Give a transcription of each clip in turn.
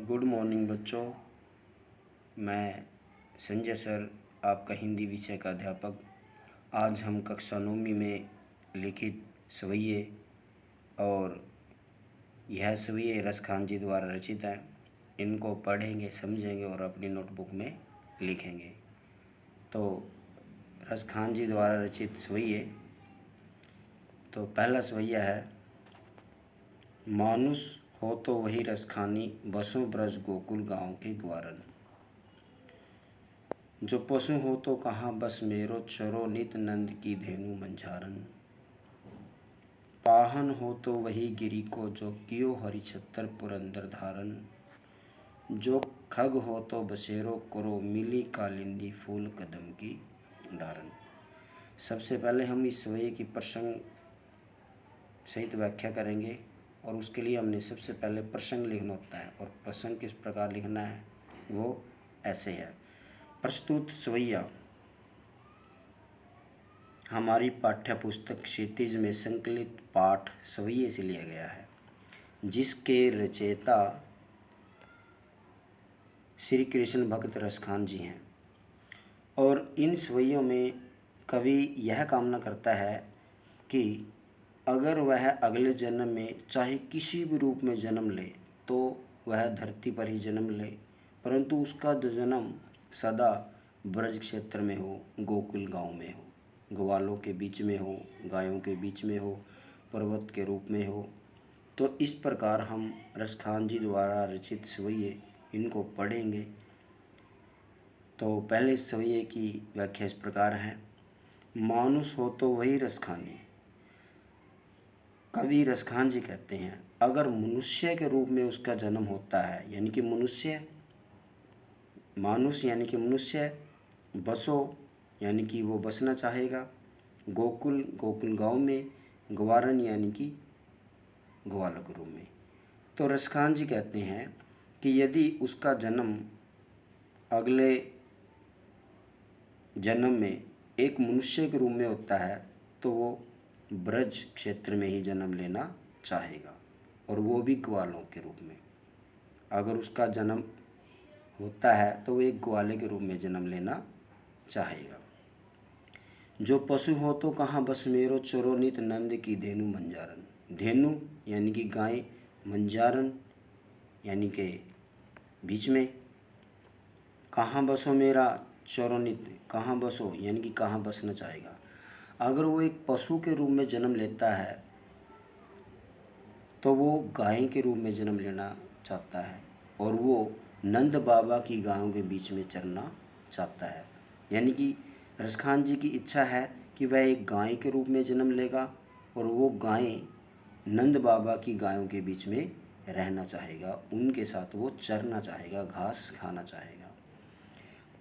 Good morning बच्चों। मैं Sanjay sir, आपका हिंदी विषय का अध्यापक। आज हम कक्षा 9वीं में लिखित सवैये और यह सवैये रस खान जी द्वारा रचित हैं। इनको पढ़ेंगे, समझेंगे और अपनी नोटबुक में लिखेंगे। तो रस खान जी द्वारा रचित सवैये। तो पहला सवैया है, मानुष हो तो वही रसखानी, बसों ब्रज गोकुल गाँव के ग्वारन। जो पशु हो तो कहाँ बस मेरो, चरो नित नंद की धेनु मंझारन। पाहन हो तो वही गिरी को, जो कियो हरि छत्तर पुरंदर धारन। जो खग हो तो बसेरो करो, मिली कालिंदी फूल कदम की डारन। सबसे पहले हम इस सवैये की प्रसंग सहित व्याख्या करेंगे और उसके लिए हमने सबसे पहले प्रसंग लिखना होता है। और प्रसंग किस प्रकार लिखना है वो ऐसे है। प्रस्तुत सवैया हमारी पाठ्य पुस्तक क्षितिज में संकलित पाठ सवैये से लिया गया है, जिसके रचयिता श्री कृष्ण भक्त रसखान जी हैं। और इन सवैयों में कवि यह कामना करता है कि अगर वह अगले जन्म में चाहे किसी भी रूप में जन्म ले तो वह धरती पर ही जन्म ले, परंतु उसका जो जन्म सदा ब्रज क्षेत्र में हो, गोकुल गांव में हो, ग्वालों के बीच में हो, गायों के बीच में हो, पर्वत के रूप में हो। तो इस प्रकार हम रसखान जी द्वारा रचित सवैये इनको पढ़ेंगे। तो पहले सवैये की व्याख्या इस प्रकार है। मानुष हो तो वही रसखानी। कवि रसखान जी कहते हैं, अगर मनुष्य के रूप में उसका जन्म होता है, यानी कि मनुष्य, मानुष यानी कि मनुष्य, बसो यानी कि वो बसना चाहेगा, गोकुल गोकुल गांव में, ग्वारन यानी कि ग्वालों के रूप में। तो रसखान जी कहते हैं कि यदि उसका जन्म अगले जन्म में एक मनुष्य के रूप में होता है तो वो ब्रज क्षेत्र में ही जन्म लेना चाहेगा, और वो भी ग्वालों के रूप में। अगर उसका जन्म होता है तो वो एक ग्वाले के रूप में जन्म लेना चाहेगा। जो पशु हो तो कहाँ बस मेरो, चरो नित नंद की धेनु मंजारन। धेनु यानी कि गाय, मंजारन यानी कि बीच में। कहाँ बसो मेरा, चरो नित, कहाँ बसो यानी कि कहाँ बसना चाहेगा। अगर वो एक पशु के रूप में जन्म लेता है तो वो गाय के रूप में जन्म लेना चाहता है, और वो नंद बाबा की गायों के बीच में चरना चाहता है। यानी कि रसखान जी की इच्छा है कि वह एक गाय के रूप में जन्म लेगा और वो गाय नंद बाबा की गायों के बीच में रहना चाहेगा, उनके साथ वो चरना चाहेगा, घास खाना चाहेगा।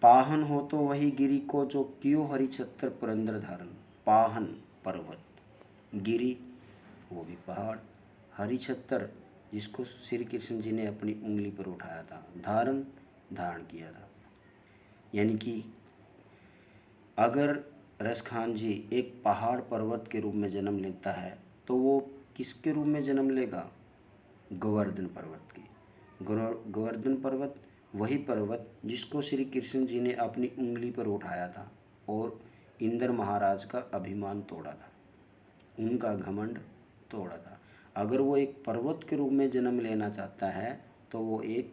पाहन हो तो वही गिरी को, जो कियो हरि छत्तर पुरंदर धारन। पाहन पर्वत, गिरी वो भी पहाड़, हरिछत्तर जिसको श्री कृष्ण जी ने अपनी उंगली पर उठाया था, धारण धारण किया था। यानी कि अगर रसखान जी एक पहाड़ पर्वत के रूप में जन्म लेता है तो वो किसके रूप में जन्म लेगा, गोवर्धन पर्वत की। गोवर्धन पर्वत वही पर्वत जिसको श्री कृष्ण जी ने अपनी उंगली पर उठाया था और इंद्र महाराज का अभिमान तोड़ा था, उनका घमंड तोड़ा था। अगर वो एक पर्वत के रूप में जन्म लेना चाहता है तो वो एक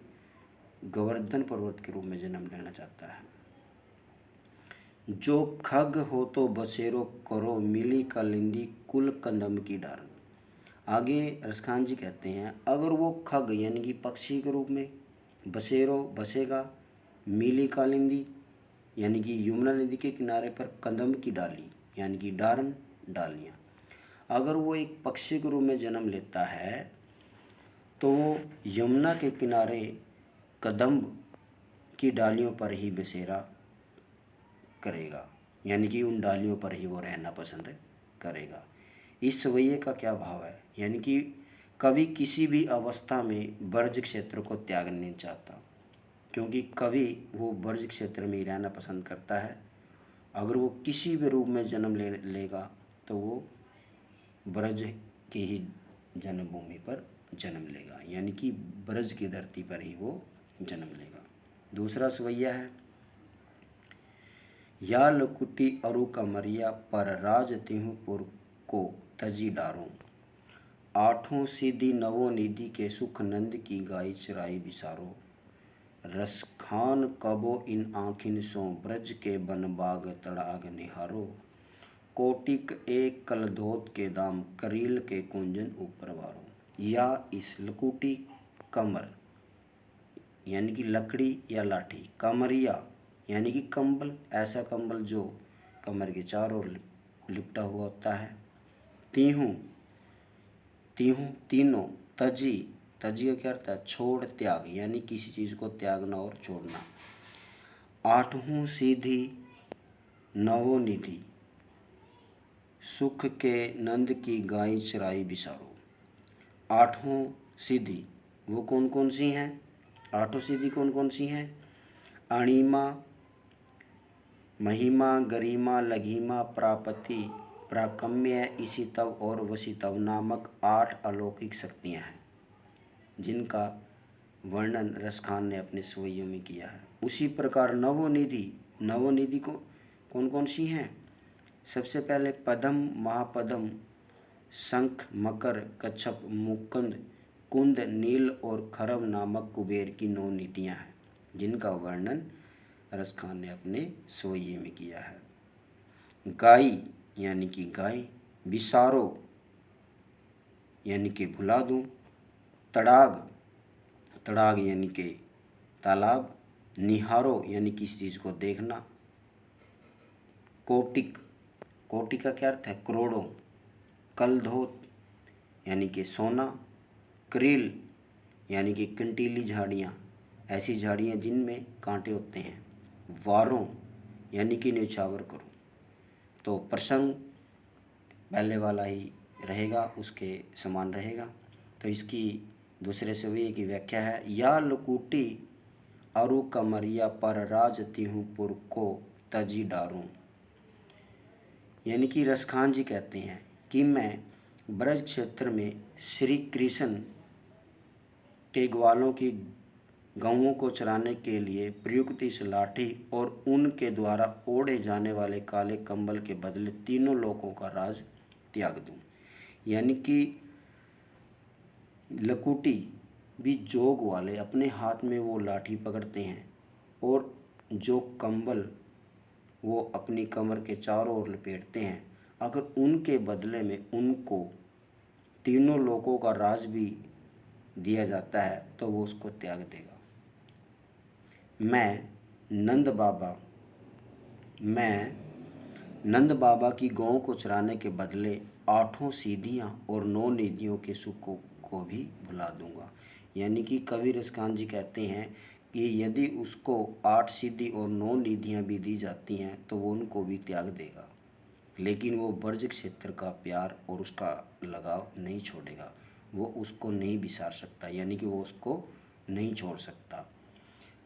गोवर्धन पर्वत के रूप में जन्म लेना चाहता है। जो खग हो तो बसेरो करो, मिली कालिंदी कुल कंदम की डारन। आगे रसखान जी कहते हैं, अगर वो खग यानी कि पक्षी के रूप में, बसेरो बसेगा, मिली कालिंदी यानी कि यमुना नदी के किनारे पर, कंदम की डाली यानी कि डारन डालियाँ। अगर वो एक पक्षी के रूप में जन्म लेता है तो वो यमुना के किनारे कदम्ब की डालियों पर ही बसेरा करेगा, यानी कि उन डालियों पर ही वो रहना पसंद करेगा। इस सवैये का क्या भाव है, यानी कि कवि किसी भी अवस्था में ब्रज क्षेत्र को त्याग नहीं चाहता, क्योंकि कवि वो ब्रज क्षेत्र में ही रहना पसंद करता है। अगर वो किसी भी रूप में जन्म लेगा तो वो ब्रज की ही जन्मभूमि पर जन्म लेगा, यानी कि ब्रज की धरती पर ही वो जन्म लेगा। दूसरा सवैया है, या लकुटी अरु कमरिया पर राज तिहु पुर को तजी डारो, आठों सीधी नवो निधि के सुख नंद की गाय चराई बिसारो, रसखान कबो इन आँखिन सो ब्रज के बन बाग तड़ाग निहारो, कोटिक एक कलधोत के दाम करील के कुंजन ऊपर वारो। या इस लकुटी कमर यानी कि लकड़ी या लाठी, कमरिया यानी कि कंबल, ऐसा कंबल जो कमर के चारों ओर लिपटा हुआ होता है, तीहूं तीहूं तीनों, तजी तजी का क्या अर्थ है, छोड़ त्याग, यानी किसी चीज़ को त्यागना और छोड़ना, आठों सीधी नवो निधि सुख के नंद की गाय चराई बिसारो। आठों सीधी वो कौन कौन सी हैं, आठों सीधी कौन कौन सी हैं, अणिमा, महिमा, गरिमा, लघिमा, प्रापति, प्राकम्य, इसितव और वसितव नामक 8 अलौकिक शक्तियाँ हैं, जिनका वर्णन रसखान ने अपने सवैयों में किया है। उसी प्रकार नवोनिधि, नवोनिधि को कौन कौन सी हैं, सबसे पहले पद्म, महापद्म, शंख, मकर, कच्छप, मुकुंद, कुंद, नील और खरब नामक कुबेर की 9 नीतियाँ हैं, जिनका वर्णन रसखान ने अपने सवैये में किया है। गाय यानी कि गाय, बिसारो यानी कि भुला दूँ, तड़ाग, तड़ाग यानी कि तालाब, निहारो यानी किसी चीज़ को देखना, कोटिक, कोटि का क्या अर्थ है, करोड़ों, कलधोत यानी कि सोना, क्रील यानी कि कंटीली झाड़ियाँ, ऐसी झाड़ियाँ जिनमें कांटे होते हैं, वारों यानी कि न्यौछावर करो। तो प्रसंग पहले वाला ही रहेगा, उसके समान रहेगा। तो इसकी दूसरे सवैये की व्याख्या है, या लकुटी अरु कमरिया पर राज तिहु पुर को तजी डारूं, यानी कि रसखान जी कहते हैं कि मैं ब्रज क्षेत्र में श्री कृष्ण के ग्वालों की गौओं को चराने के लिए प्रयुक्त इस लाठी और उनके द्वारा ओढ़े जाने वाले काले कंबल के बदले तीनों लोकों का राज त्याग दूं। यानी कि लकुटी भी जोग वाले अपने हाथ में वो लाठी पकड़ते हैं और जो कंबल वो अपनी कमर के चारों ओर लपेटते हैं, अगर उनके बदले में उनको तीनों लोकों का राज भी दिया जाता है तो वो उसको त्याग देगा। मैं नंद बाबा की गौं को चराने के बदले 8 सीधियाँ और 9 निधियों के सुखों को भी भुला दूंगा। यानी कि कवि रसखान जी कहते हैं कि यदि उसको 8 सीधी और 9 निधियाँ भी दी जाती हैं तो वो उनको भी त्याग देगा, लेकिन वो ब्रज क्षेत्र का प्यार और उसका लगाव नहीं छोड़ेगा, वो उसको नहीं बिसार सकता, यानी कि वो उसको नहीं छोड़ सकता।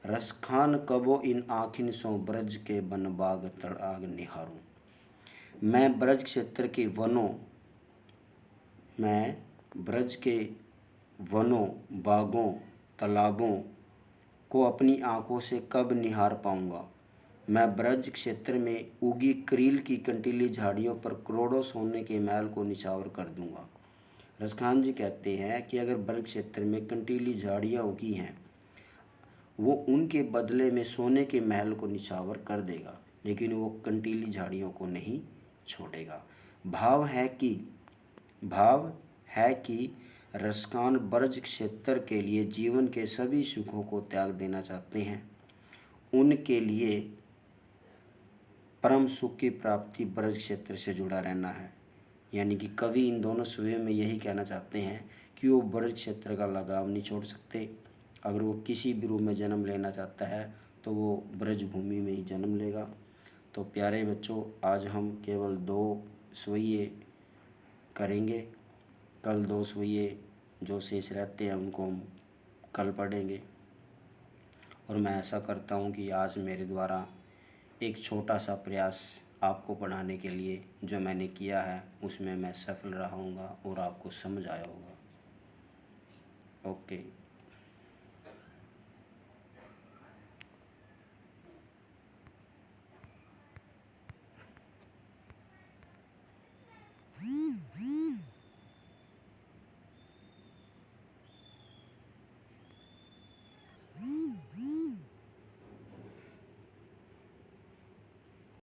रसखान कबो इन आँखिन सो ब्रज के बन बाग तड़ाग निहारूं, मैं ब्रज क्षेत्र के वनों, बागों, तालाबों को अपनी आँखों से कब निहार पाऊंगा। मैं ब्रज क्षेत्र में उगी क्रील की कंटीली झाड़ियों पर करोड़ों सोने के महल को निछावर कर दूंगा। रसखान जी कहते हैं कि अगर ब्रज क्षेत्र में कंटीली झाड़ियाँ उगी हैं, वो उनके बदले में सोने के महल को निछावर कर देगा, लेकिन वो कंटीली झाड़ियों को नहीं छोड़ेगा। भाव है कि रसखान ब्रज क्षेत्र के लिए जीवन के सभी सुखों को त्याग देना चाहते हैं। उनके लिए परम सुख की प्राप्ति ब्रज क्षेत्र से जुड़ा रहना है। यानी कि कवि इन दोनों सवैयों में यही कहना चाहते हैं कि वो ब्रज क्षेत्र का लगाव नहीं छोड़ सकते। अगर वो किसी भी रूप में जन्म लेना चाहता है तो वो ब्रज भूमि में ही जन्म लेगा। तो प्यारे बच्चों, आज हम केवल 2 सवैये करेंगे। कल 2 सवैये जो शेष रहते हैं उनको हम कल पढ़ेंगे। और मैं ऐसा करता हूँ कि आज मेरे द्वारा एक छोटा सा प्रयास आपको पढ़ाने के लिए जो मैंने किया है उसमें मैं सफल रहा हूँगा और आपको समझ आया होगा। ओके।